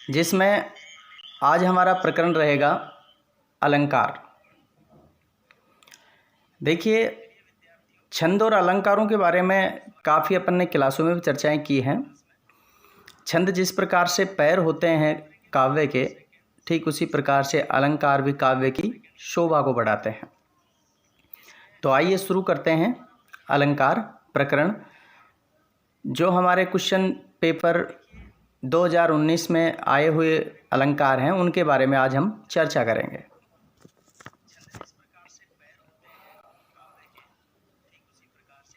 जिसमें आज हमारा प्रकरण रहेगा अलंकार। देखिए, छंद और अलंकारों के बारे में काफ़ी अपन ने क्लासों में भी चर्चाएं की हैं। छंद जिस प्रकार से पैर होते हैं काव्य के, ठीक उसी प्रकार से अलंकार भी काव्य की शोभा को बढ़ाते हैं। तो आइए शुरू करते हैं अलंकार प्रकरण। जो हमारे क्वेश्चन पेपर 2019 में आए हुए अलंकार हैं उनके बारे में आज हम चर्चा करेंगे।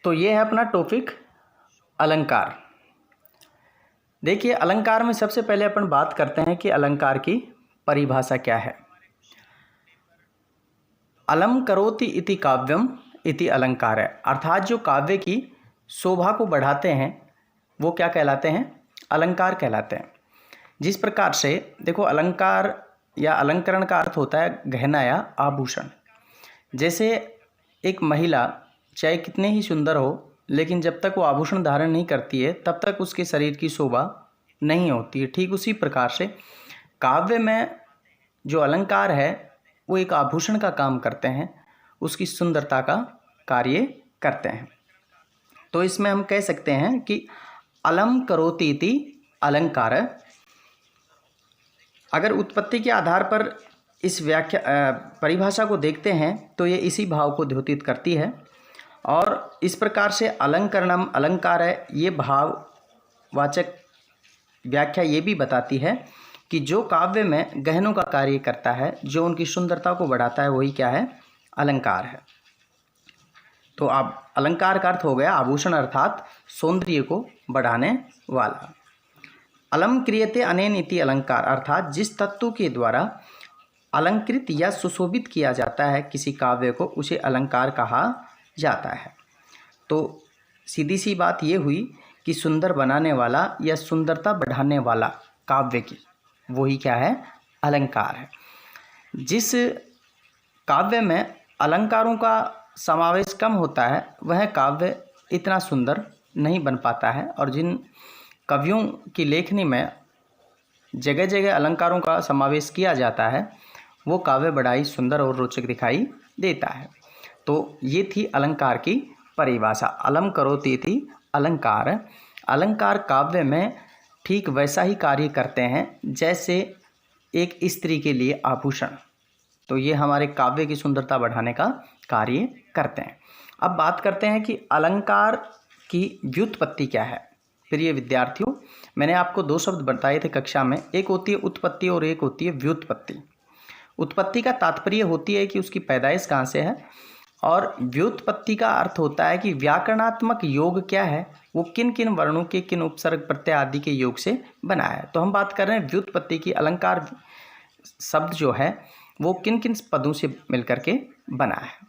तो ये है अपना टॉपिक अलंकार। देखिए, अलंकार में सबसे पहले अपन बात करते हैं कि अलंकार की परिभाषा क्या है। अलम करोति इति काव्यम इति अलंकार है, अर्थात जो काव्य की शोभा को बढ़ाते हैं वो क्या कहलाते हैं? अलंकार कहलाते हैं। जिस प्रकार से देखो, अलंकार या अलंकरण का अर्थ होता है गहना या आभूषण। जैसे एक महिला चाहे कितने ही सुंदर हो, लेकिन जब तक वो आभूषण धारण नहीं करती है तब तक उसके शरीर की शोभा नहीं होती है। ठीक उसी प्रकार से काव्य में जो अलंकार है वो एक आभूषण का काम करते हैं, उसकी सुंदरता का कार्य करते हैं। तो इसमें हम कह सकते हैं कि अलम करोति इति अलंकार। अगर उत्पत्ति के आधार पर इस व्याख्या परिभाषा को देखते हैं तो ये इसी भाव को द्योतित करती है। और इस प्रकार से अलंकरणम अलंकार है, ये भाववाचक व्याख्या ये भी बताती है कि जो काव्य में गहनों का कार्य करता है, जो उनकी सुंदरता को बढ़ाता है, वही क्या है? अलंकार है। तो अब अलंकार का अर्थ हो गया आभूषण, अर्थात सौंदर्य को बढ़ाने वाला। अलम क्रियते अनेन इति अलंकार, अर्थात जिस तत्व के द्वारा अलंकृत या सुशोभित किया जाता है किसी काव्य को, उसे अलंकार कहा जाता है। तो सीधी सी बात ये हुई कि सुंदर बनाने वाला या सुंदरता बढ़ाने वाला काव्य की, वही क्या है? अलंकार है। जिस काव्य में अलंकारों का समावेश कम होता है वह काव्य इतना सुंदर नहीं बन पाता है, और जिन कवियों की लेखनी में जगह जगह अलंकारों का समावेश किया जाता है वो काव्य बड़ा ही सुंदर और रोचक दिखाई देता है। तो ये थी अलंकार की परिभाषा। अलम करोति इति अलंकार। अलंकार काव्य में ठीक वैसा ही कार्य करते हैं जैसे एक स्त्री के लिए आभूषण। तो ये हमारे काव्य की सुंदरता बढ़ाने का कार्य करते हैं। अब बात करते हैं कि अलंकार की व्युत्पत्ति क्या है। प्रिय विद्यार्थियों, मैंने आपको दो शब्द बताए थे कक्षा में, एक होती है उत्पत्ति और एक होती है व्युत्पत्ति। उत्पत्ति का तात्पर्य होती है कि उसकी पैदाइश कहाँ से है, और व्युत्पत्ति का अर्थ होता है कि व्याकरणात्मक योग क्या है, वो किन किन वर्णों के किन उपसर्ग प्रत्यय आदि के योग से बना है। तो हम बात कर रहे हैं व्युत्पत्ति की। अलंकार शब्द जो है वो किन किन पदों से मिलकर के बना है।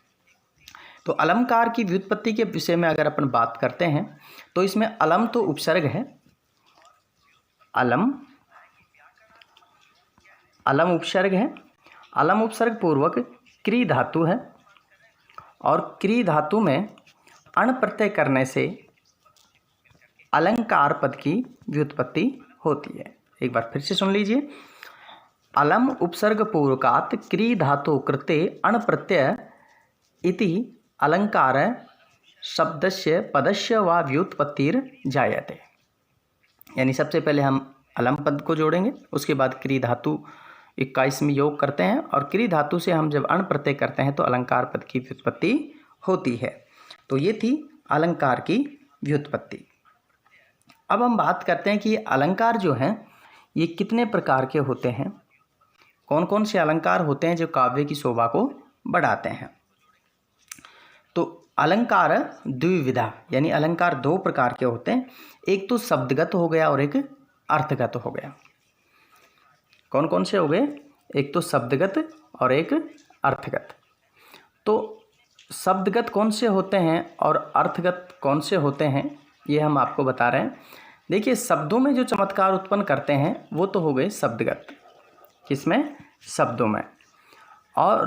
तो अलंकार की व्युत्पत्ति के विषय में अगर अपन बात करते हैं तो इसमें अलम तो उपसर्ग है, अलम उपसर्ग है। अलम उपसर्ग पूर्वक क्री धातु है, और क्री धातु में अण प्रत्यय करने से अलंकार पद की व्युत्पत्ति होती है। एक बार फिर से सुन लीजिए। अलम उपसर्ग पूर्वकात् क्री धातु कृते अण प्रत्यय इति अलंकार शब्दस्य पदस्य व व्युत्पत्तिर जायते। यानी सबसे पहले हम अलम पद को जोड़ेंगे, उसके बाद क्री धातु 21 में योग करते हैं, और क्री धातु से हम जब अण प्रत्यय करते हैं तो अलंकार पद की व्युत्पत्ति होती है। तो ये थी अलंकार की व्युत्पत्ति। अब हम बात करते हैं कि अलंकार जो हैं ये कितने प्रकार के होते हैं, कौन कौन से अलंकार होते हैं जो काव्य की शोभा को बढ़ाते हैं। तो अलंकार द्विविधा, यानी अलंकार दो प्रकार के होते हैं। एक तो शब्दगत हो गया और एक अर्थगत हो गया। कौन कौन से हो गए? एक तो शब्दगत और एक अर्थगत। तो शब्दगत कौन से होते हैं और अर्थगत कौन से होते हैं ये हम आपको बता रहे हैं। देखिए, शब्दों में जो चमत्कार उत्पन्न करते हैं वो तो हो गए शब्दगत। किसमें? शब्दों में। और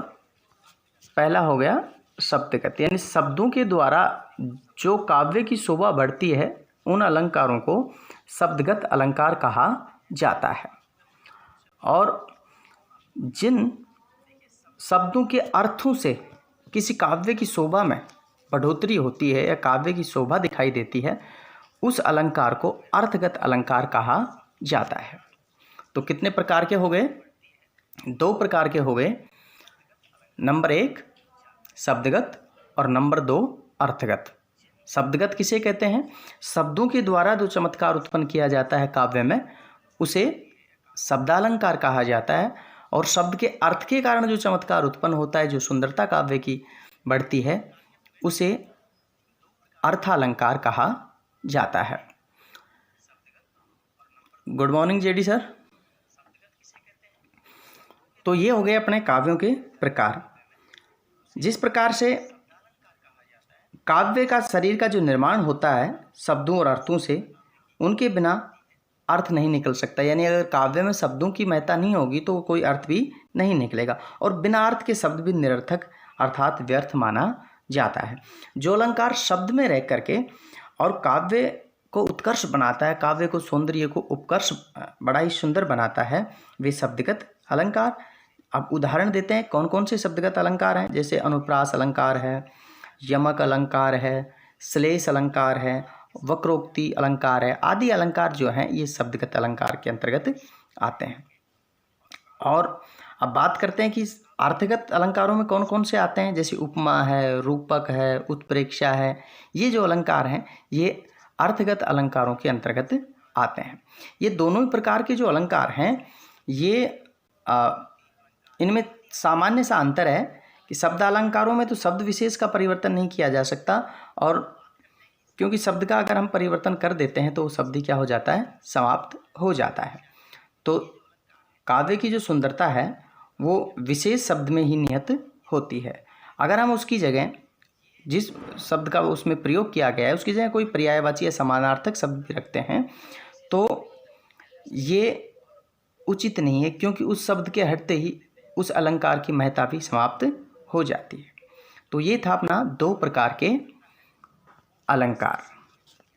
पहला हो गया शब्दगत, यानी शब्दों के द्वारा जो काव्य की शोभा बढ़ती है उन अलंकारों को शब्दगत अलंकार कहा जाता है। और जिन शब्दों के अर्थों से किसी काव्य की शोभा में बढ़ोतरी होती है या काव्य की शोभा दिखाई देती है, उस अलंकार को अर्थगत अलंकार कहा जाता है। तो कितने प्रकार के हो गए? 2 प्रकार के हो गए। नंबर 1 शब्दगत और नंबर 2 अर्थगत। शब्दगत किसे कहते हैं? शब्दों के द्वारा जो चमत्कार उत्पन्न किया जाता है काव्य में, उसे शब्दालंकार कहा जाता है। और शब्द के अर्थ के कारण जो चमत्कार उत्पन्न होता है, जो सुंदरता काव्य की बढ़ती है, उसे अर्थालंकार कहा जाता है। Good morning JD sir. तो ये हो गए अपने काव्यों के प्रकार। जिस प्रकार से काव्य का शरीर का जो निर्माण होता है शब्दों और अर्थों से, उनके बिना अर्थ नहीं निकल सकता। यानी अगर काव्य में शब्दों की महत्ता नहीं होगी तो कोई अर्थ भी नहीं निकलेगा, और बिना अर्थ के शब्द भी निरर्थक अर्थात व्यर्थ माना जाता है। जो अलंकार शब्द में रह करके और काव्य को उत्कर्ष बनाता है, काव्य को सौंदर्य को उपकर्ष बड़ा ही सुंदर बनाता है, वे शब्दगत अलंकार। अब उदाहरण देते हैं कौन कौन से शब्दगत अलंकार हैं। जैसे अनुप्रास अलंकार है, यमक अलंकार है, श्लेष अलंकार है, वक्रोक्ति अलंकार है, आदि अलंकार जो हैं ये शब्दगत अलंकार के अंतर्गत आते हैं। और अब बात करते हैं कि अर्थगत अलंकारों में कौन कौन से आते हैं। जैसे उपमा है, रूपक है, उत्प्रेक्षा है, ये जो अलंकार हैं ये अर्थगत अलंकारों के अंतर्गत आते हैं। ये दोनों ही प्रकार के जो अलंकार हैं ये इनमें सामान्य सा अंतर है कि शब्द अलंकारों में तो शब्द विशेष का परिवर्तन नहीं किया जा सकता, और क्योंकि शब्द का अगर हम परिवर्तन कर देते हैं तो शब्द ही क्या हो जाता है, समाप्त हो जाता है। तो काव्य की जो सुंदरता है वो विशेष शब्द में ही निहित होती है। अगर हम उसकी जगह जिस शब्द का उसमें प्रयोग किया गया है उसकी जगह कोई पर्यायवाची या समानार्थक शब्द भी रखते हैं तो ये उचित नहीं है, क्योंकि उस शब्द के हटते ही उस अलंकार की महत्ता भी समाप्त हो जाती है। तो ये था अपना 2 प्रकार के अलंकार,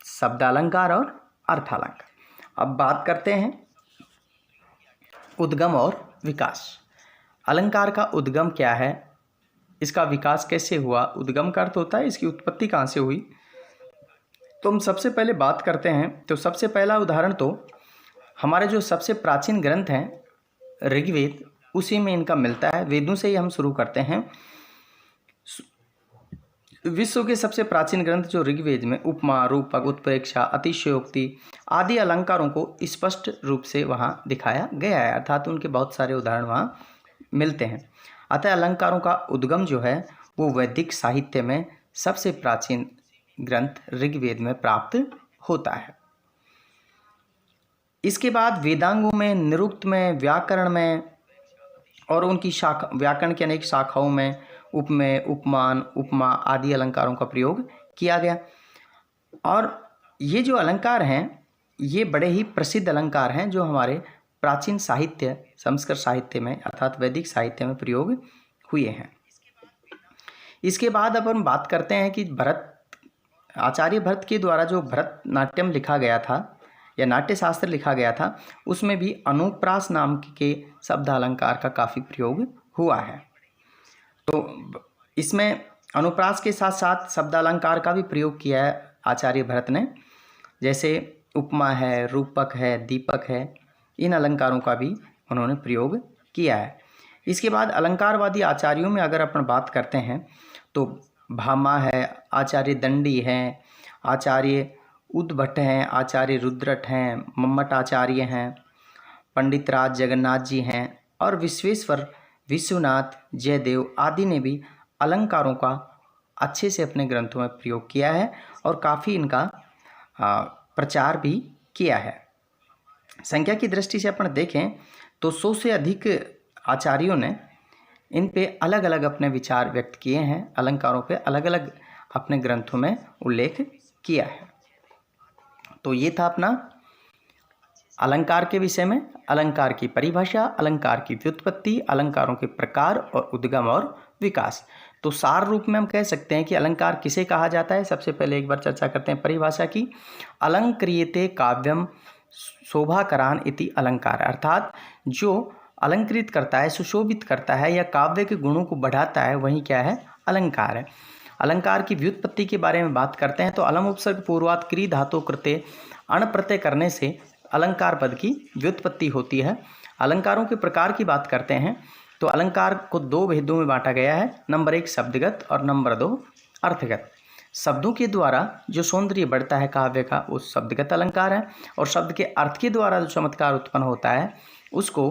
शब्दालंकार और अर्थालंकार। अब बात करते हैं उद्गम और विकास। अलंकार का उद्गम क्या है, इसका विकास कैसे हुआ। उद्गम का अर्थ होता है इसकी उत्पत्ति कहाँ से हुई। तो हम सबसे पहले बात करते हैं, तो सबसे पहला उदाहरण तो हमारे जो सबसे प्राचीन ग्रंथ हैं ऋग्वेद, उसी में इनका मिलता है। वेदों से ही हम शुरू करते हैं। विश्व के सबसे प्राचीन ग्रंथ जो ऋग्वेद में उपमा, रूपक, उत्प्रेक्षा, अतिशयोक्ति आदि अलंकारों को स्पष्ट रूप से वहाँ दिखाया गया है, अर्थात उनके बहुत सारे उदाहरण वहाँ मिलते हैं। अतः अलंकारों का उद्गम जो है वो वैदिक साहित्य में सबसे प्राचीन ग्रंथ ऋग्वेद में प्राप्त होता है। इसके बाद वेदांगों में, निरुक्त में, व्याकरण में और उनकी शाखा, व्याकरण की अनेक शाखाओं में उपमेय, उपमान, उपमा आदि अलंकारों का प्रयोग किया गया। और ये जो अलंकार हैं ये बड़े ही प्रसिद्ध अलंकार हैं जो हमारे प्राचीन साहित्य, संस्कृत साहित्य में अर्थात वैदिक साहित्य में प्रयोग हुए हैं। इसके बाद अब हम बात करते हैं कि आचार्य भरत के द्वारा जो भरतनाट्यम लिखा गया था या नाट्य शास्त्र लिखा गया था, उसमें भी अनुप्रास नाम के शब्द अलंकार का काफ़ी प्रयोग हुआ है। तो इसमें अनुप्रास के साथ साथ शब्द अलंकार का भी प्रयोग किया है आचार्य भरत ने। जैसे उपमा है, रूपक है, दीपक है, इन अलंकारों का भी उन्होंने प्रयोग किया है। इसके बाद अलंकारवादी आचार्यों में अगर अपन बात करते हैं तो भामा है, आचार्य दंडी हैं, आचार्य उद्भट हैं, आचार्य रुद्रट हैं, मम्मट आचार्य हैं, पंडित राज जगन्नाथ जी हैं और विश्वेश्वर, विश्वनाथ, जयदेव आदि ने भी अलंकारों का अच्छे से अपने ग्रंथों में प्रयोग किया है और काफ़ी इनका प्रचार भी किया है। संख्या की दृष्टि से अपन देखें तो 100 से अधिक आचार्यों ने इन पे अलग अलग अपने विचार व्यक्त किए हैं, अलंकारों पे अलग अलग अपने ग्रंथों में उल्लेख किया है। तो ये था अपना अलंकार के विषय में, अलंकार की परिभाषा, अलंकार की व्युत्पत्ति, अलंकारों के प्रकार और उद्गम और विकास। तो सार रूप में हम कह सकते हैं कि अलंकार किसे कहा जाता है। सबसे पहले एक बार चर्चा करते हैं परिभाषा की। अलंक्रियते काव्यम शोभाकरान इति अलंकार, अर्थात जो अलंकृत करता है, सुशोभित करता है या काव्य के गुणों को बढ़ाता है, वही क्या है, अलंकार है। अलंकार की व्युत्पत्ति के बारे में बात करते हैं तो अलम उपसर्ग पूर्वात क्री धातु कृते अण प्रत्यय करने से अलंकार पद की व्युत्पत्ति होती है। अलंकारों के प्रकार की बात करते हैं तो अलंकार को दो भेदों में बांटा गया है, नंबर 1 शब्दगत और नंबर 2 अर्थगत। शब्दों के द्वारा जो सौंदर्य बढ़ता है काव्य का, वो शब्दगत अलंकार है, और शब्द के अर्थ के द्वारा जो चमत्कार उत्पन्न होता है उसको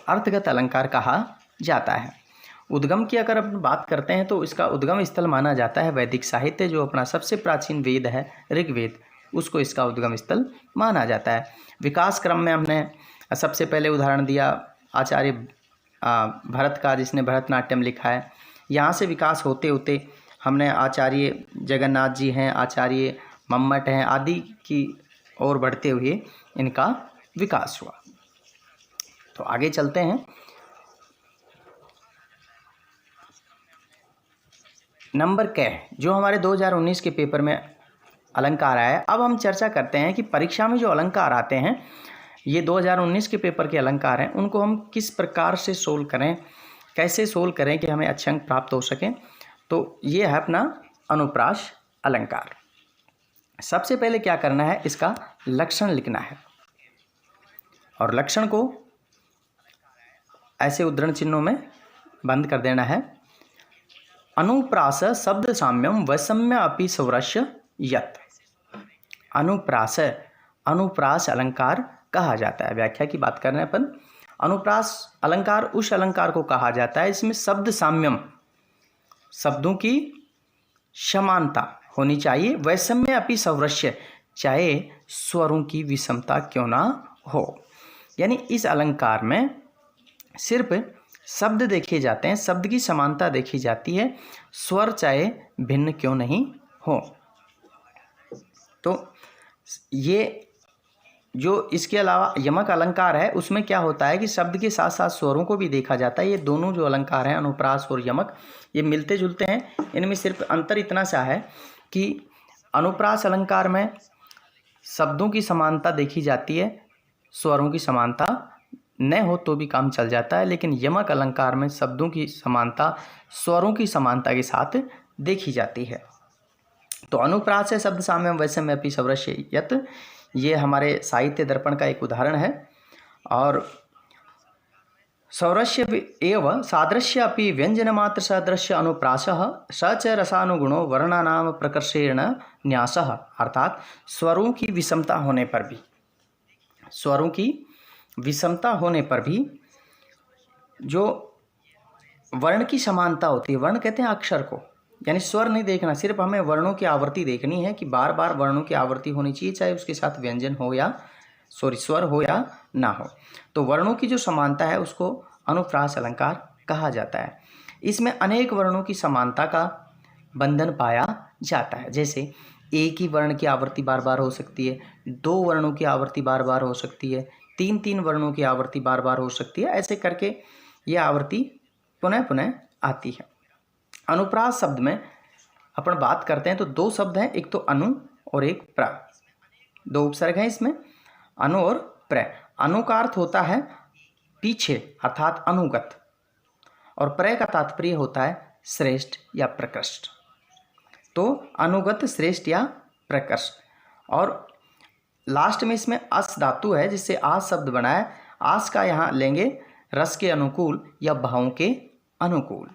अर्थगत अलंकार कहा जाता है। उद्गम की अगर अपन बात करते हैं तो इसका उद्गम स्थल माना जाता है वैदिक साहित्य, जो अपना सबसे प्राचीन वेद है ऋग्वेद, उसको इसका उद्गम स्थल माना जाता है। विकास क्रम में हमने सबसे पहले उदाहरण दिया आचार्य भरत का, जिसने भरतनाट्यम लिखा है। यहाँ से विकास होते होते हमने आचार्य जगन्नाथ जी हैं, आचार्य मम्मट हैं आदि की ओर बढ़ते हुए इनका विकास हुआ। तो आगे चलते हैं। नंबर क जो हमारे 2019 के पेपर में अलंकार आया है। अब हम चर्चा करते हैं कि परीक्षा में जो अलंकार आते हैं, ये 2019 के पेपर के अलंकार हैं, उनको हम किस प्रकार से सोल्व करें, कैसे सोल्व करें कि हमें अच्छे अंक प्राप्त हो सकें। तो ये है अपना अनुप्रास अलंकार। सबसे पहले क्या करना है, इसका लक्षण लिखना है, और लक्षण को ऐसे उद्धरण चिन्हों में बंद कर देना है। अनुप्रास शब्द साम्यम वैषम्य अपि सौरस्य यत्। अनुप्रास, अनुप्रास अलंकार कहा जाता है। व्याख्या की बात कर रहे हैं अपन। अनुप्रास अलंकार उस अलंकार को कहा जाता है इसमें शब्द साम्यम, शब्दों की समानता होनी चाहिए, वैषम्य अपि सौरस्य, चाहे स्वरों की विषमता क्यों ना हो। यानी इस अलंकार में सिर्फ शब्द देखे जाते हैं, शब्द की समानता देखी जाती है, स्वर चाहे भिन्न क्यों नहीं हो। तो ये जो इसके अलावा यमक अलंकार है उसमें क्या होता है कि शब्द के साथ साथ स्वरों को भी देखा जाता है। ये दोनों जो अलंकार हैं अनुप्रास और यमक, ये मिलते जुलते हैं। इनमें सिर्फ अंतर इतना सा है कि अनुप्रास अलंकार में शब्दों की समानता देखी जाती है, स्वरों की समानता न हो तो भी काम चल जाता है, लेकिन यमक अलंकार में शब्दों की समानता स्वरों की समानता के साथ देखी जाती है। तो अनुप्रास है शब्द साम्यम वैषम्य अपि सौरस्य यत्, ये हमारे साहित्य दर्पण का एक उदाहरण है। और सौरस्य एव सादृश्य अपि व्यंजन मात्र सदृश्य अनुप्रासः स च रसानुगुणो वर्णानाम प्रकर्षेण न्यासः, अर्थात स्वरों की विषमता होने पर भी, स्वरों की विषमता होने पर भी जो वर्ण की समानता होती है, वर्ण कहते हैं अक्षर को, यानी स्वर नहीं देखना, सिर्फ हमें वर्णों की आवृत्ति देखनी है कि बार बार वर्णों की आवृत्ति होनी चाहिए, चाहे उसके साथ व्यंजन हो या स्वर हो या ना हो। तो वर्णों की जो समानता है उसको अनुप्रास अलंकार कहा जाता है। इसमें अनेक वर्णों की समानता का बंधन पाया जाता है। जैसे एक ही वर्ण की आवृत्ति बार बार हो सकती है, दो वर्णों की आवृत्ति बार बार हो सकती है, तीन तीन वर्णों की आवृत्ति बार बार हो सकती है। ऐसे करके यह आवृत्ति पुनः पुनः आती है। अनुप्रास शब्द में अपन बात करते हैं तो दो शब्द हैं, एक तो अनु और एक प्र। दो उपसर्ग हैं इसमें, अनु और प्र। अनु का अर्थ होता है पीछे अर्थात अनुगत, और प्र का तात्पर्य होता है श्रेष्ठ या प्रकृष्ट। तो अनुगत, श्रेष्ठ या प्रकृष्ट। और लास्ट में इसमें अस धातु है जिससे आस शब्द बना है। आस का यहाँ लेंगे रस के अनुकूल या भावों के अनुकूल।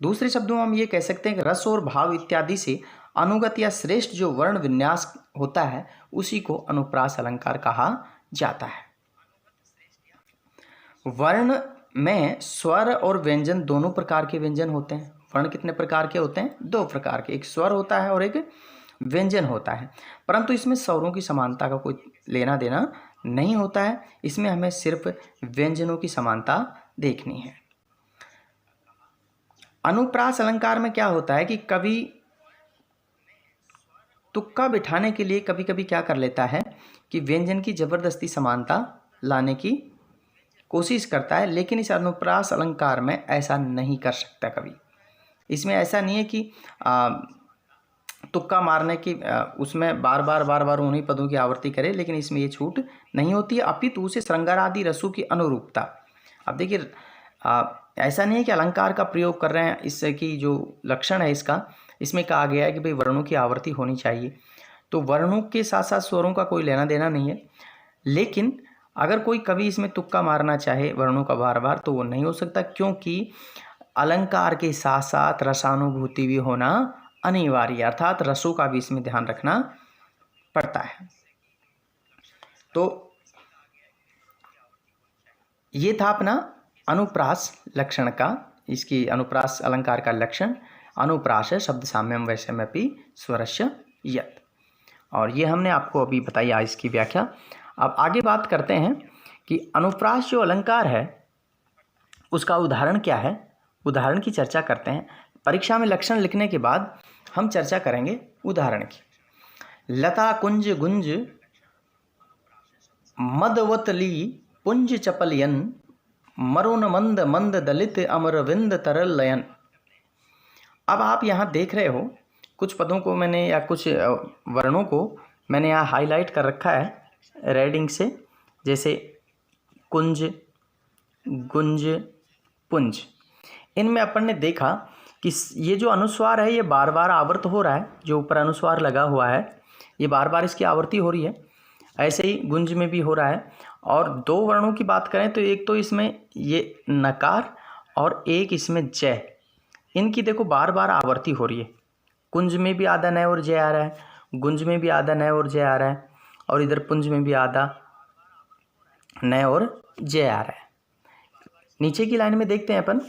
दूसरे शब्दों में हम ये कह सकते हैं कि रस और भाव इत्यादि से अनुगत या श्रेष्ठ जो वर्ण विन्यास होता है उसी को अनुप्रास अलंकार कहा जाता है। वर्ण में स्वर और व्यंजन दोनों प्रकार के व्यंजन होते हैं। वर्ण कितने प्रकार के होते हैं? दो प्रकार के, एक स्वर होता है और एक व्यंजन होता है। परंतु इसमें स्वरों की समानता का कोई लेना देना नहीं होता है, इसमें हमें सिर्फ व्यंजनों की समानता देखनी है। अनुप्रास अलंकार में क्या होता है कि कभी तुक्का बिठाने के लिए कभी कभी क्या कर लेता है कि व्यंजन की जबरदस्ती समानता लाने की कोशिश करता है, लेकिन इस अनुप्रास अलंकार में ऐसा नहीं कर सकता। कभी इसमें ऐसा नहीं है कि तुक्का मारने की उसमें बार बार उन्हीं पदों की आवृत्ति करें, लेकिन इसमें ये छूट नहीं होती है, अपितु उसे श्रृंगार आदि रसों की अनुरूपता। अब देखिए ऐसा नहीं है कि अलंकार का प्रयोग कर रहे हैं, इससे कि जो लक्षण है इसका, इसमें कहा गया है कि भाई वर्णों की आवृत्ति होनी चाहिए, तो वर्णों के साथ साथ स्वरों का कोई लेना देना नहीं है। लेकिन अगर कोई कवि इसमें तुक्का मारना चाहे वर्णों का बार बार, तो वो नहीं हो सकता, क्योंकि अलंकार के साथ साथ रसानुभूति भी होना अनिवार्य, अर्थात रसों का भी इसमें ध्यान रखना पड़ता है। तो ये था अपना अनुप्रास लक्षण का, इसकी अनुप्रास अलंकार का लक्षण। अनुप्रास है शब्द साम्यम वैषम्यपि स्वरस्य यत्, और ये हमने आपको अभी बताई आज इसकी व्याख्या। अब आगे बात करते हैं कि अनुप्रास जो अलंकार है उसका उदाहरण क्या है, उदाहरण की चर्चा करते हैं। परीक्षा में लक्षण लिखने के बाद हम चर्चा करेंगे उदाहरण की। लता कुंज गुंज मदवतली पुंज चपलयन मरुन मंद मंद दलित अमरविंद तरल लयन। अब आप यहाँ देख रहे हो कुछ पदों को मैंने, या कुछ वर्णों को मैंने यहाँ हाईलाइट कर रखा है रेडिंग से, जैसे कुंज, गुंज, पुंज। इनमें अपन ने देखा कि ये जो अनुस्वार है ये बार बार आवर्त हो रहा है, जो ऊपर अनुस्वार लगा हुआ है ये बार बार इसकी आवृत्ति हो रही है। ऐसे ही गुंज में भी हो रहा है। और दो वर्णों की बात करें तो एक तो इसमें ये नकार और एक इसमें जय, इनकी देखो बार बार आवृत्ति हो रही है। कुंज में भी आधा नय और जय आ रहा है, गुंज में भी आधा नय और जय आ रहा है, और इधर पुंज में भी आधा नय और जय आ रहा है। नीचे की लाइन में देखते हैं अपन,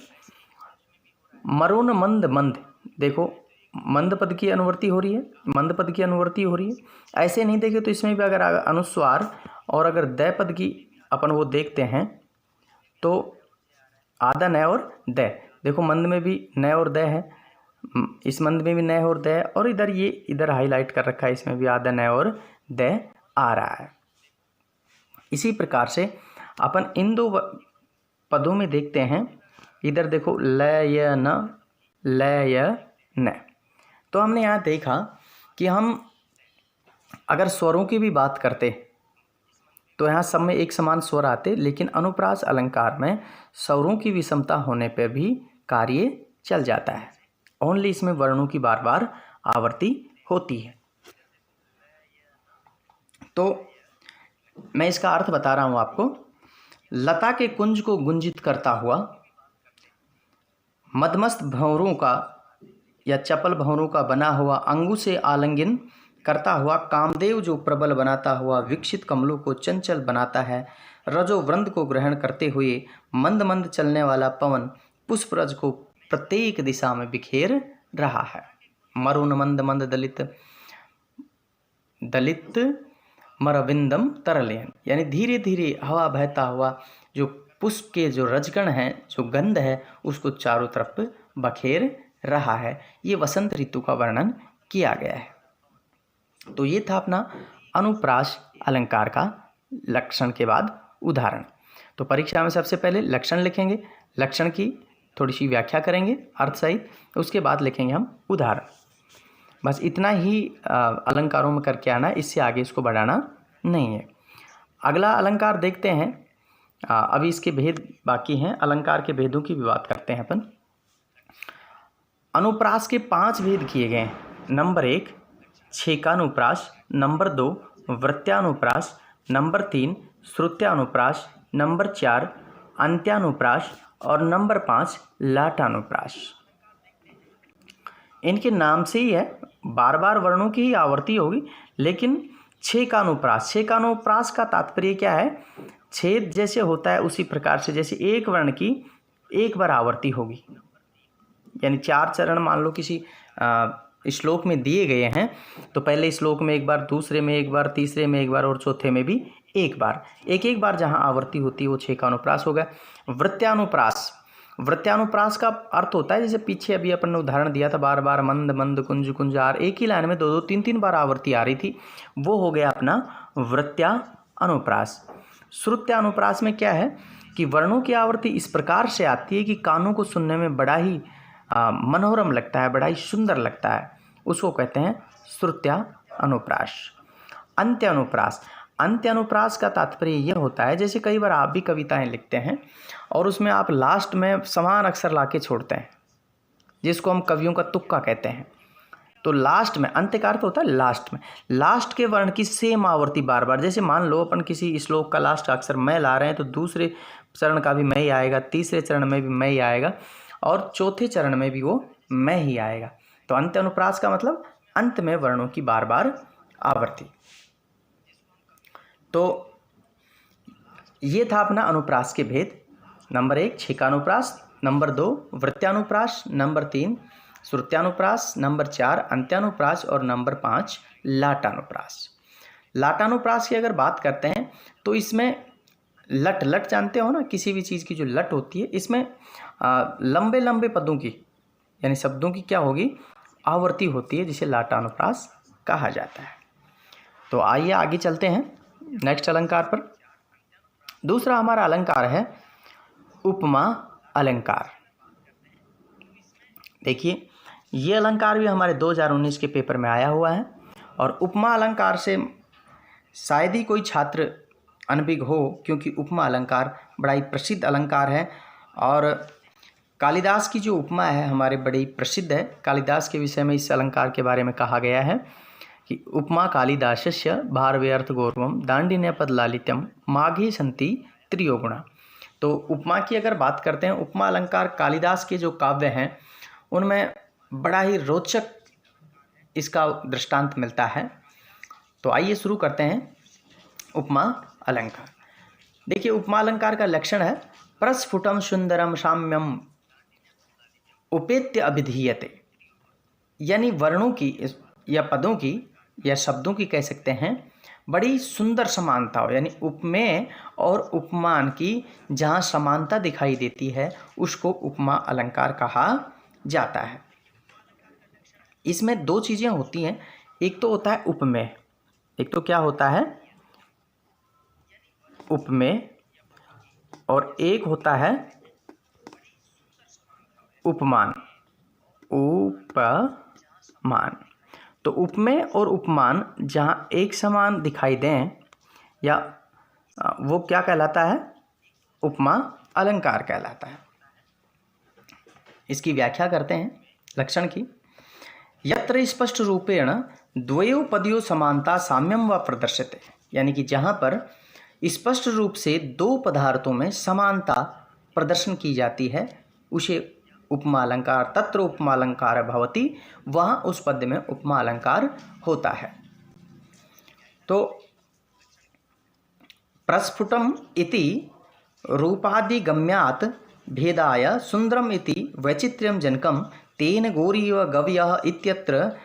मरुन मंद मंद, देखो मंद पद की अनुवृत्ति हो रही है, मंद पद की अनुवृत्ति हो रही है। ऐसे नहीं देखे तो इसमें भी अगर अनुस्वार और अगर दय पद की अपन वो देखते हैं तो आधा नय और दय, देखो मंद में भी नय और दय है, इस मंद में भी नय और दय, और इधर ये इधर हाईलाइट कर रखा है, इसमें भी आधा नय और दय आ रहा है। इसी प्रकार से अपन इन दो पदों में देखते हैं, इधर देखो लय न, लय न। तो हमने यहाँ देखा कि हम अगर स्वरों की भी बात करते तो यहाँ सब में एक समान स्वर आते, लेकिन अनुप्रास अलंकार में स्वरों की विषमता होने पर भी कार्य चल जाता है। ओनली इसमें वर्णों की बार बार आवृत्ति होती है। तो मैं इसका अर्थ बता रहा हूँ आपको। लता के कुंज को गुंजित करता हुआ, मदमस्त भंवरों का या चपल भंवरों का बना हुआ अंगू से आलिंगन करता हुआ, कामदेव जो प्रबल बनाता हुआ विकसित कमलों को चंचल बनाता है, रजो वृंद को ग्रहण करते हुए मंद मंद चलने वाला पवन पुष्परज को प्रत्येक दिशा में बिखेर रहा है। मरुन मंद मंद दलित दलित मरविंदम तरलयन, यानी धीरे धीरे हवा बहता हुआ जो पुष्प के जो रजगण हैं, जो गंध है, उसको चारों तरफ बखेर रहा है। ये वसंत ऋतु का वर्णन किया गया है। तो ये था अपना अनुप्रास अलंकार का लक्षण के बाद उदाहरण। तो परीक्षा में सबसे पहले लक्षण लिखेंगे, लक्षण की थोड़ी सी व्याख्या करेंगे अर्थ सहित, उसके बाद लिखेंगे हम उदाहरण। बस इतना ही अलंकारों में करके आना, इससे आगे इसको बढ़ाना नहीं है। अगला अलंकार देखते हैं। अभी इसके भेद बाकी हैं, अलंकार के भेदों की भी बात करते हैं अपन। अनुप्रास के 5 भेद किए गए हैं। नंबर 1 छेकानुप्रास, नंबर 2 वृत्त्यानुप्रास, नंबर 3 श्रुत्यानुप्रास, नंबर 4 अंत्यानुप्रास और नंबर 5 लाटानुप्रास। इनके नाम से ही है, बार बार वर्णों की ही आवर्ती होगी, लेकिन छेकानुप्रास, छेकानुप्रास का तात्पर्य क्या है? छेद जैसे होता है उसी प्रकार से, जैसे एक वर्ण की एक बार आवर्ती होगी, यानी 4 चरण मान लो किसी श्लोक में दिए गए हैं, तो पहले श्लोक में एक बार, दूसरे में एक बार, तीसरे में एक बार और चौथे में भी एक बार, एक एक बार जहां आवर्ती होती है वो छेकानुप्रास होगा। वृत्त्यानुप्रास, वृत्त्यानुप्रास का अर्थ होता है जैसे पीछे अभी अपन ने उदाहरण दिया था, बार बार मंद मंद कुंज कुंजार, एक ही लाइन में 2-2 3-3 बार आवर्ती आ रही थी, वो हो गया अपना वृत्त्यानुप्रास। श्रुत्यानुप्रास में क्या है कि वर्णों की आवर्ती इस प्रकार से आती है कि कानों को सुनने में बड़ा ही मनोरम लगता है, बड़ा ही सुंदर लगता है, उसको कहते हैं श्रुत्या अनुप्रास। अंत्य अनुप्रास, अंत्य अनुप्रास का तात्पर्य ये होता है, जैसे कई बार आप भी कविताएं लिखते हैं और उसमें आप लास्ट में समान अक्षर लाके छोड़ते हैं, जिसको हम कवियों का तुक्का कहते हैं। तो लास्ट में, अंत्य का अर्थ होता है लास्ट में, लास्ट के वर्ण की सेम आवृत्ति बार बार, जैसे मान लो अपन किसी श्लोक का लास्ट अक्षर मैं ला रहे हैं तो दूसरे चरण का भी मैं ही आएगा, तीसरे चरण में भी मैं ही आएगा और चौथे चरण में भी वो मैं ही आएगा। तो अंत्य अनुप्रास का मतलब अंत में वर्णों की बार बार आवृत्ति। तो ये था अपना अनुप्रास के भेद। नंबर 1 छेकानुप्रास, नंबर 2 वृत्त्यानुप्रास, नंबर 3 श्रुत्यानुप्रास, नंबर 4 अंत्यानुप्रास और नंबर 5 लाटानुप्रास। लाटानुप्रास की अगर बात करते हैं तो इसमें लट, लट जानते हो ना, किसी भी चीज़ की जो लट होती है, इसमें लंबे लंबे पदों की यानी शब्दों की क्या होगी, आवृत्ति होती है, जिसे लाटानुप्रास कहा जाता है। तो आइए आगे चलते हैं नेक्स्ट अलंकार पर। दूसरा हमारा अलंकार है उपमा अलंकार। देखिए ये अलंकार भी हमारे 2019 के पेपर में आया हुआ है और उपमा अलंकार से शायद ही कोई छात्र अनभिज्ञ हो, क्योंकि उपमा अलंकार बड़ा ही प्रसिद्ध अलंकार है और कालिदास की जो उपमा है हमारे बड़ी प्रसिद्ध है। कालिदास के विषय में इस अलंकार के बारे में कहा गया है कि उपमा कालिदासस्य भारव्यर्थ गौरवम दांडिन्य पद लालित्यम माघे संति त्रियोगुणा। तो उपमा की अगर बात करते हैं, उपमा अलंकार कालिदास के जो काव्य हैं उनमें बड़ा ही रोचक इसका दृष्टांत मिलता है। तो आइए शुरू करते हैं उपमा अलंकार। देखिए उपमा अलंकार का लक्षण है प्रस्फुटम सुंदरम साम्यम उपेत्य अभिधीयते, यानी वर्णों की या पदों की या शब्दों की कह सकते हैं बड़ी सुंदर समानता हो, यानी उपमेय और उपमान की जहाँ समानता दिखाई देती है उसको उपमा अलंकार कहा जाता है। इसमें दो चीज़ें होती हैं, एक तो होता है उपमेय, एक तो क्या होता है उपमेय, और एक होता है उपमान। उपमान, तो उपमेय और उपमान जहाँ एक समान दिखाई दें या वो क्या कहलाता है, उपमा अलंकार कहलाता है। इसकी व्याख्या करते हैं लक्षण की। यत्र स्पष्ट रूपेण द्वयो पदयो समानता साम्यम व प्रदर्श्यते, यानी कि जहाँ पर स्पष्ट रूप से दो पदार्थों में समानता प्रदर्शन की जाती है उसे उपमा अलंकार, तत्र उपमा अलंकार भवति, वहाँ उस पद में उपमा अलंकार होता है। तो प्रस्फुटम इति रूपादिगम्यात् भेदाय सुंदरम इति वैचित्र्यम जनकम तेन गौरीव गव्यः इत्यत्र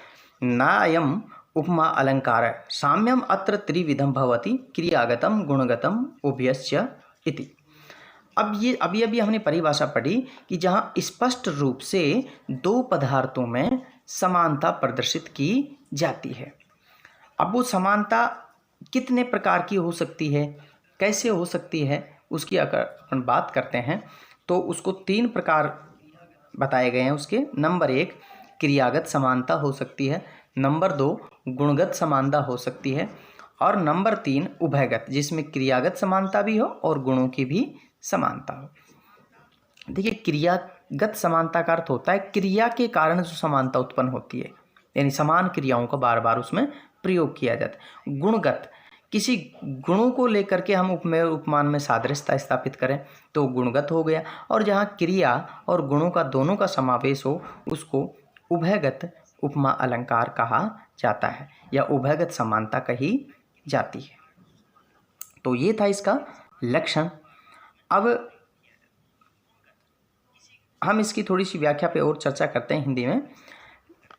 नायम उपमा अलंकार साम्यम अत्र त्रिविधम भवति क्रियागतम गुणगतम उभयस्य इति। अब ये अभी हमने परिभाषा पढ़ी कि जहाँ स्पष्ट रूप से दो पदार्थों में समानता प्रदर्शित की जाती है। अब वो समानता कितने प्रकार की हो सकती है, कैसे हो सकती है, उसकी अगर अपन बात करते हैं तो उसको 3 प्रकार बताए गए हैं उसके। नंबर 1 क्रियागत समानता हो सकती है, नंबर 2 गुणगत समानता हो सकती है और नंबर 3 उभयगत, जिसमें क्रियागत समानता भी हो और गुणों की भी समानता हो। देखिए क्रियागत समानता का अर्थ होता है क्रिया के कारण जो समानता उत्पन्न होती है, यानी समान क्रियाओं का बार बार उसमें प्रयोग किया जाता है। गुणगत, किसी गुणों को लेकर के हम उपमेय और उपमान में सादृश्यता स्थापित करें तो गुणगत हो गया, और जहाँ क्रिया और गुणों का दोनों का समावेश हो उसको उभयगत उपमा अलंकार कहा जाता है या उभयगत समानता कही जाती है। तो ये था इसका लक्षण। अब हम इसकी थोड़ी सी व्याख्या पे और चर्चा करते हैं हिंदी में।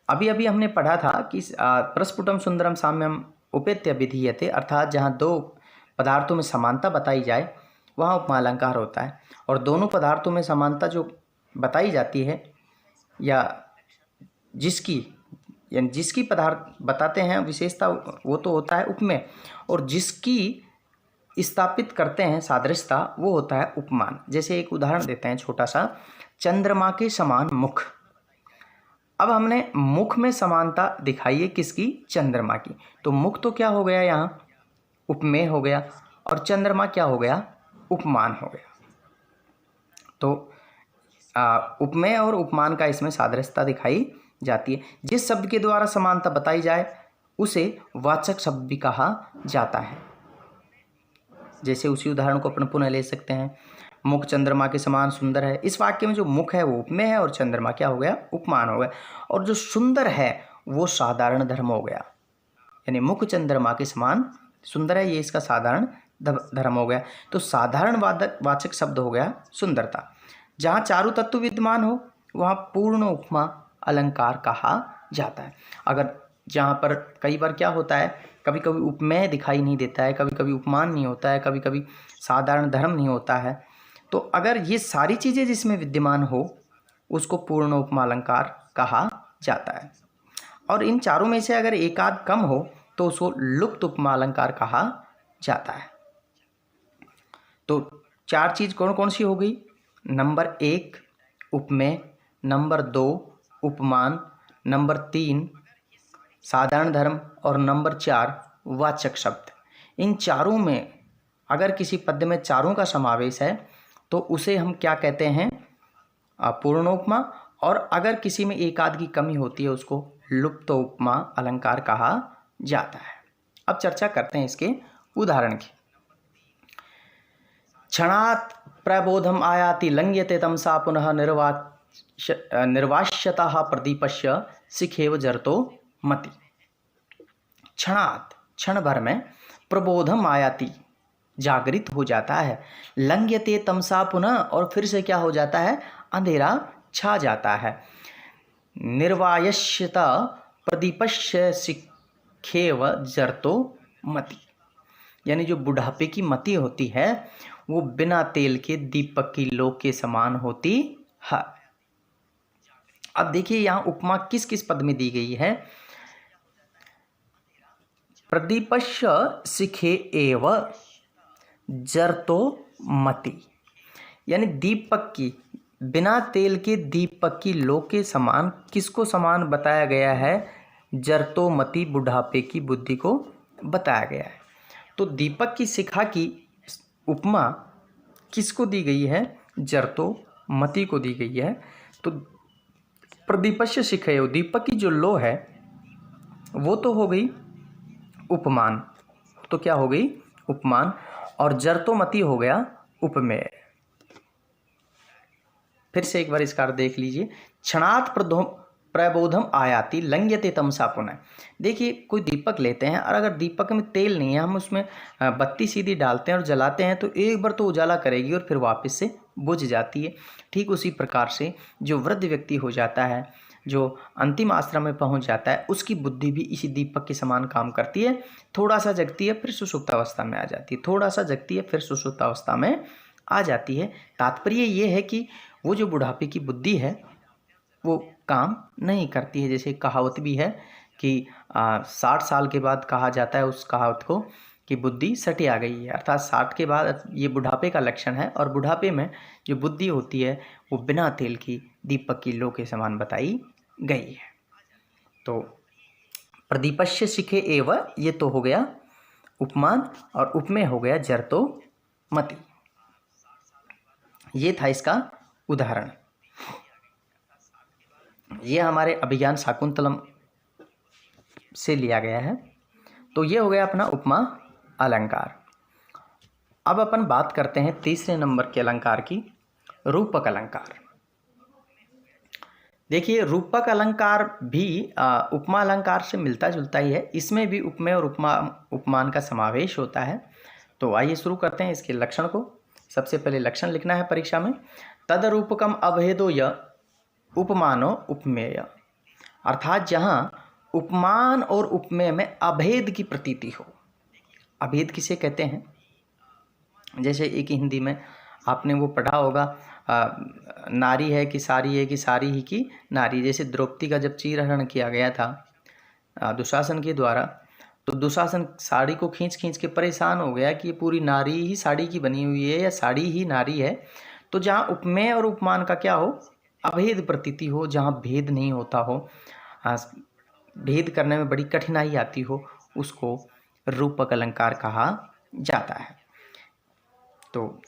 अभी हमने पढ़ा था कि प्रस्फुटम सुंदरम साम्यम उपेत्य विधीयते, अर्थात जहाँ दो पदार्थों में समानता बताई जाए वहाँ उपमा अलंकार होता है, और दोनों पदार्थों में समानता जो बताई जाती है या जिसकी पदार्थ बताते हैं विशेषता, वो तो होता है उपमेय, और जिसकी स्थापित करते हैं सादृश्यता वो होता है उपमान। जैसे एक उदाहरण देते हैं छोटा सा, चंद्रमा के समान मुख। अब हमने मुख में समानता दिखाई है किसकी? चंद्रमा की। तो मुख तो क्या हो गया यहाँ? उपमेय हो गया, और चंद्रमा क्या हो गया? उपमान हो गया। तो उपमेय और उपमान का इसमें सादृश्यता दिखाई जाती है। जिस शब्द के द्वारा समानता बताई जाए उसे वाचक शब्द भी कहा जाता है। जैसे उसी उदाहरण को अपन पुनः ले सकते हैं। मुख चंद्रमा के समान सुंदर है। इस वाक्य में जो मुख है वो उपमेय है और चंद्रमा क्या हो गया? उपमान हो गया। और जो सुंदर है वो साधारण धर्म हो गया, यानी मुख चंद्रमा के समान सुंदर है, ये इसका साधारण धर्म हो गया। तो साधारण वाचक शब्द हो गया सुंदरता। जहाँ चारु तत्व विद्यमान हो वहाँ पूर्ण उपमा अलंकार कहा जाता है। अगर जहाँ पर कई बार क्या होता है, कभी कभी उपमेय दिखाई नहीं देता है, कभी कभी उपमान नहीं होता है, कभी कभी साधारण धर्म नहीं होता है, तो अगर ये सारी चीज़ें जिसमें विद्यमान हो उसको पूर्ण उपमा अलंकार कहा जाता है। और इन चारों में से अगर एक आध कम हो तो उसको लुप्त उपमा अलंकार कहा जाता है। तो चार चीज कौन कौन सी हो गई? नंबर 1 उपमेय, नंबर 2 उपमान, नंबर 3 साधारण धर्म और नंबर 4 वाचक शब्द। इन चारों में अगर किसी पद्य में चारों का समावेश है तो उसे हम क्या कहते हैं? पूर्णोपमा। और अगर किसी में एक आध की कमी होती है उसको लुप्त उपमा अलंकार कहा जाता है। अब चर्चा करते हैं इसके उदाहरण की। क्षणात् प्रबोधम आयाति लंघ्यते तमसा पुनः निर्वाश्यतः प्रदीपस्य शिखेव जरतो मति। क्षणात् क्षण भर में प्रबोधम आयाति जागृत हो जाता है, लंघ्यते तमसा पुनः और फिर से क्या हो जाता है? अंधेरा छा जाता है। निर्वायश्यता प्रदीपस्य शिखेव जरतो मति, यानी जो बुढ़ापे की मति होती है वो बिना तेल के दीपक की लो के समान होती है। अब देखिए यहाँ उपमा किस किस पद में दी गई है? प्रदीपस्य शिखे एव जरतो मति, यानी दीपक की, बिना तेल के दीपक की लो के समान किसको समान बताया गया है? जरतो मति, बुढ़ापे की बुद्धि को बताया गया है। तो दीपक की शिखा की उपमा किसको दी गई है? जरतो मति को दी गई है। तो प्रदीपस्य शिखेयो, दीपक की जो लो है वो तो हो गई उपमान, तो क्या हो गई? उपमान। और जरतो मति हो गया उपमेय। फिर से एक बार इसका अर्थ देख लीजिए। क्षणात् प्रबोधम आयाति लंघ्यते तमसा पुनः। देखिए कोई दीपक लेते हैं और अगर दीपक में तेल नहीं है, हम उसमें बत्ती सीधी डालते हैं और जलाते हैं तो एक बार तो उजाला करेगी और फिर वापस से बुझ जाती है। ठीक उसी प्रकार से जो वृद्ध व्यक्ति हो जाता है, जो अंतिम आश्रम में पहुंच जाता है, उसकी बुद्धि भी इसी दीपक के समान काम करती है। थोड़ा सा जगती है फिर सुषुप्त अवस्था में आ जाती है, थोड़ा सा जगती है फिर सुषुप्त अवस्था में आ जाती है। तात्पर्य ये है कि वो जो बुढ़ापे की बुद्धि है वो काम नहीं करती है। जैसे कहावत भी है कि 60 साल के बाद कहा जाता है उस कहावत को कि बुद्धि सटिया गई है, अर्थात 60 के बाद ये बुढ़ापे का लक्षण है। और बुढ़ापे में जो बुद्धि होती है वो बिना तेल की दीपक की लो के समान बताई गई है। तो प्रदीपस्य शिखे एव, ये तो हो गया उपमान, और उपमेय हो गया जरतो मति। ये था इसका उदाहरण। ये हमारे अभिज्ञान शाकुंतलम से लिया गया है। तो ये हो गया अपना उपमा अलंकार। अब अपन बात करते हैं तीसरे नंबर के अलंकार की, रूपक अलंकार। देखिए रूपक अलंकार भी उपमा अलंकार से मिलता जुलता ही है। इसमें भी उपमेय और उपमान का समावेश होता है। तो आइए शुरू करते हैं इसके लक्षण को। सबसे पहले लक्षण लिखना है परीक्षा में। तदरूपकम अभेदो य उपमानो उपमेय, अर्थात जहाँ उपमान और उपमेय में अभेद की प्रतीति हो। अभेद किसे कहते हैं? जैसे एक हिंदी में आपने वो पढ़ा होगा, नारी है कि सारी है कि सारी ही की नारी। जैसे द्रौपदी का जब चीरहरण किया गया था दुशासन के द्वारा, तो दुशासन साड़ी को खींच खींच के परेशान हो गया कि ये पूरी नारी ही साड़ी की बनी हुई है या साड़ी ही नारी है। तो जहाँ उपमेय और उपमान का क्या हो, अभेद प्रतीति हो, जहाँ भेद नहीं होता हो, भेद करने में बड़ी कठिनाई आती हो, उसको रूपक अलंकार कहा जाता है। तो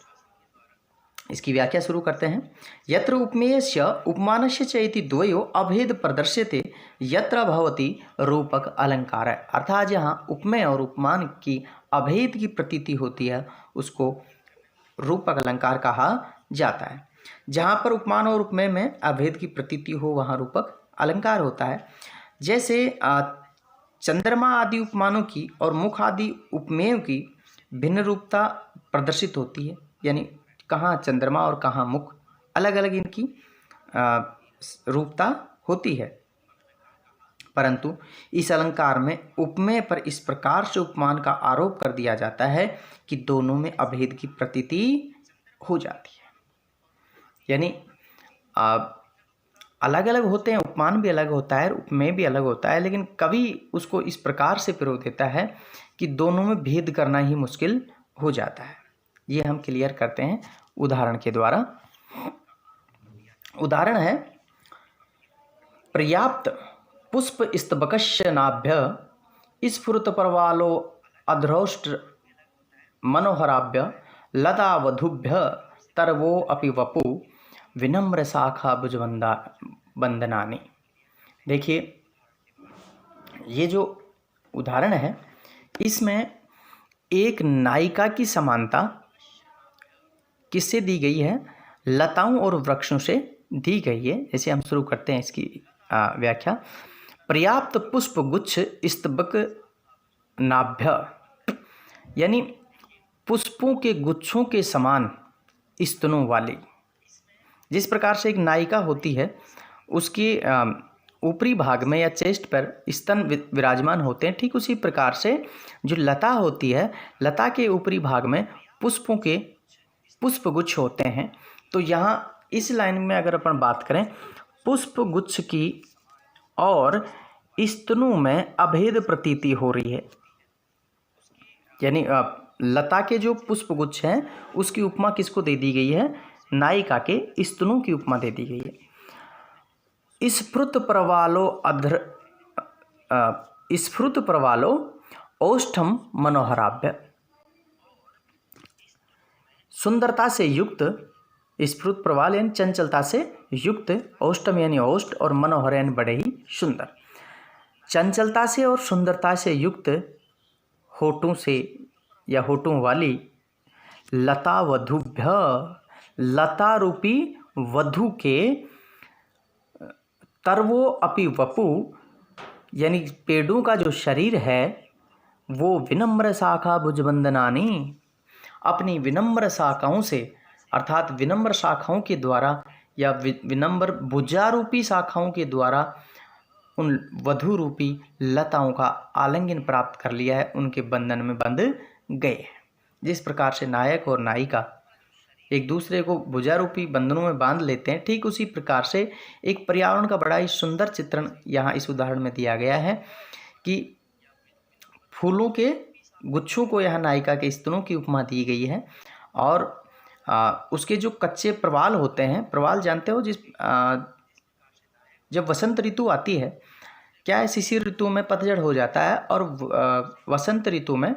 इसकी व्याख्या शुरू करते हैं। यत्र उपमेयस्य उपमानस्य च इति द्वयो अभेद प्रदर्श्यते यत्र भवति रूपक अलंकार। अर्थात जहाँ उपमेय और उपमान की अभेद की प्रतीति होती है उसको रूपक अलंकार कहा जाता है। जहाँ पर उपमान और उपमेय में अभेद की प्रतीति हो वहाँ रूपक अलंकार होता है। जैसे चंद्रमा आदि उपमानों की और मुख आदि उपमेयों की भिन्न रूपता प्रदर्शित होती है, यानी कहाँ चंद्रमा और कहाँ मुख, अलग अलग इनकी रूपता होती है। परंतु इस अलंकार में उपमेय पर इस प्रकार से उपमान का आरोप कर दिया जाता है कि दोनों में अभेद की प्रतीति हो जाती है, यानी अलग अलग होते हैं, उपमान भी अलग होता है, उपमेय भी अलग होता है, लेकिन कवि उसको इस प्रकार से पिरो देता है कि दोनों में भेद करना ही मुश्किल हो जाता है। ये हम क्लियर करते हैं उदाहरण के द्वारा। उदाहरण है, पर्याप्त पुष्प स्तबकस्य नाभ्य स्फुरत परवालो अध्रौष्ट मनोहराभ्य लता वधुभ्य तरवो अपि वपु विनम्र शाखा भुजबंदा बंदनानी। देखिए ये जो उदाहरण है इसमें एक नायिका की समानता किससे दी गई है? लताओं और वृक्षों से दी गई है। जैसे हम शुरू करते हैं इसकी व्याख्या। पर्याप्त पुष्प गुच्छ स्तबक नाभ्य, यानी पुष्पों के गुच्छों के समान स्तनों वाली। जिस प्रकार से एक नायिका होती है उसके ऊपरी भाग में या चेस्ट पर स्तन विराजमान होते हैं, ठीक उसी प्रकार से जो लता होती है, लता के ऊपरी भाग में पुष्पों के पुष्पगुच्छ होते हैं। तो यहाँ इस लाइन में अगर अपन बात करें पुष्पगुच्छ की और स्तनों में अभेद प्रतीति हो रही है, यानी लता के जो पुष्पगुच्छ हैं उसकी उपमा किसको दे दी गई है? नायिका के स्तनों की उपमा दे दी गई है। स्फुरत प्रवालो औष्ठम मनोहराभ्य, सुंदरता से युक्त, स्फुरत प्रवाल यानी चंचलता से युक्त, औष्टम यानी औष्ट और मनोहर यानी बड़े ही सुंदर। चंचलता से और सुंदरता से युक्त होठों से या होठों वाली लता वधुभ्य, लता रूपी वधु के तरवो अपि वपु, यानी पेड़ों का जो शरीर है वो विनम्र शाखा भुजबंदनानी, अपनी विनम्र शाखाओं से अर्थात विनम्र शाखाओं के द्वारा या विनम्र भुजारूपी शाखाओं के द्वारा उन वधु रूपी लताओं का आलिंगन प्राप्त कर लिया है, उनके बंधन में बंध गए हैं। जिस प्रकार से नायक और नायिका एक दूसरे को भुजारूपी बंधनों में बांध लेते हैं, ठीक उसी प्रकार से एक पर्यावरण का बड़ा ही सुंदर चित्रण यहाँ इस उदाहरण में दिया गया है कि फूलों के गुच्छों को यहाँ नायिका के स्तनों की उपमा दी गई है। और उसके जो कच्चे प्रवाल होते हैं, प्रवाल जानते हो, जब वसंत ऋतु आती है, क्या है, शिशिर ऋतु में पतझड़ हो जाता है और वसंत ऋतु में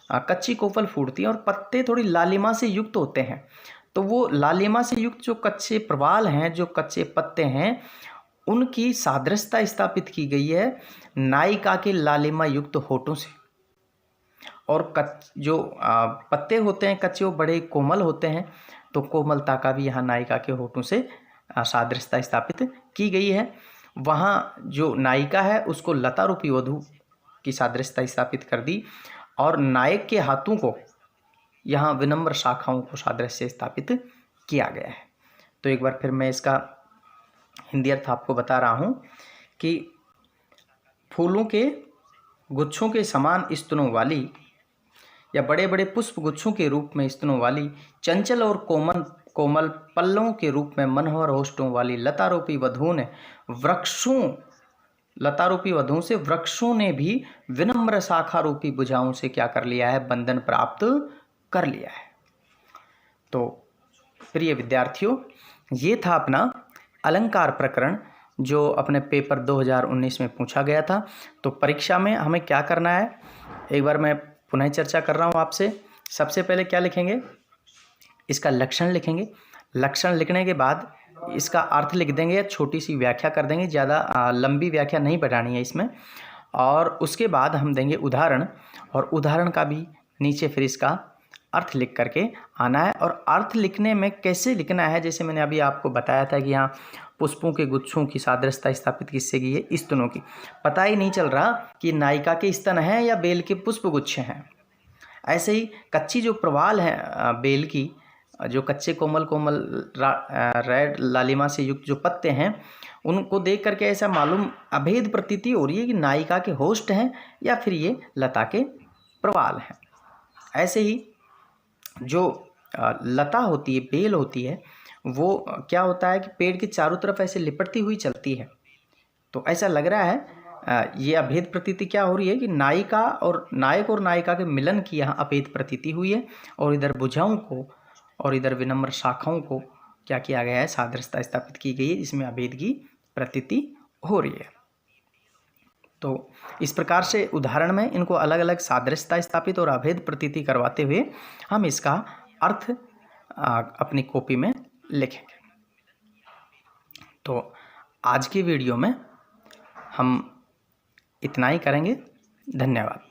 कच्ची कोपल फूटती है और पत्ते थोड़ी लालिमा से युक्त होते हैं। तो वो लालिमा से युक्त जो कच्चे प्रवाल हैं, जो कच्चे पत्ते हैं, उनकी सादृश्यता स्थापित की गई है नायिका के लालिमा युक्त होठों से। और जो पत्ते होते हैं कच्चे, वो बड़े कोमल होते हैं, तो कोमलता का भी यहाँ नायिका के होठों से सादृश्यता स्थापित की गई है। वहाँ जो नायिका है उसको लता रूपी वधु की सादृश्यता स्थापित कर दी और नायक के हाथों को यहाँ विनम्र शाखाओं को सादृश्य स्थापित किया गया है। तो एक बार फिर मैं इसका हिंदी अर्थ आपको बता रहा हूँ कि फूलों के गुच्छों के समान स्तनों वाली या बड़े बड़े पुष्प गुच्छों के रूप में स्तनों वाली, चंचल और कोमल पल्लों के रूप में मनोहर होष्टों वाली लतारूपी वधुओं ने वृक्षों ने भी विनम्र शाखा रूपी भुजाओं से क्या कर लिया है? बंधन प्राप्त कर लिया है। तो प्रिय विद्यार्थियों, ये था अपना अलंकार प्रकरण जो अपने पेपर 2019 में पूछा गया था। तो परीक्षा में हमें क्या करना है, एक बार मैं पुनः चर्चा कर रहा हूँ आपसे। सबसे पहले क्या लिखेंगे, इसका लक्षण लिखेंगे। लक्षण लिखने के बाद इसका अर्थ लिख देंगे या छोटी सी व्याख्या कर देंगे, ज़्यादा लंबी व्याख्या नहीं बनानी है इसमें। और उसके बाद हम देंगे उदाहरण, और उदाहरण का भी नीचे फिर इसका अर्थ लिख करके आना है। और अर्थ लिखने में कैसे लिखना है, जैसे मैंने अभी आपको बताया था कि यहाँ पुष्पों के गुच्छों की सादृश्यता स्थापित किससे की है, स्तनों की। पता ही नहीं चल रहा कि नायिका के स्तन हैं या बेल के पुष्प गुच्छ हैं। ऐसे ही कच्ची जो प्रवाल है बेल की, जो कच्चे कोमल कोमल रेड लालिमा से युक्त जो पत्ते हैं, उनको देख करके ऐसा मालूम अभेद प्रतीति हो रही है कि नायिका के होस्ट हैं या फिर ये लता के प्रवाल हैं। ऐसे ही जो लता होती है, बेल होती है, वो क्या होता है कि पेड़ के चारों तरफ ऐसे लिपटती हुई चलती है। तो ऐसा लग रहा है ये अभेद प्रतीति क्या हो रही है कि नायिका और नायक और नायिका के मिलन की यहाँ अभेद प्रतीति हुई है, और इधर भुजाओं को और इधर विनम्र शाखाओं को क्या किया गया है, सादृश्यता स्थापित की गई है, जिसमें अभेद की प्रतीति हो रही है। तो इस प्रकार से उदाहरण में इनको अलग अलग सादृश्यता स्थापित और अभेद प्रतीति करवाते हुए हम इसका अर्थ अपनी कॉपी में लिखेंगे। तो आज की वीडियो में हम इतना ही करेंगे। धन्यवाद।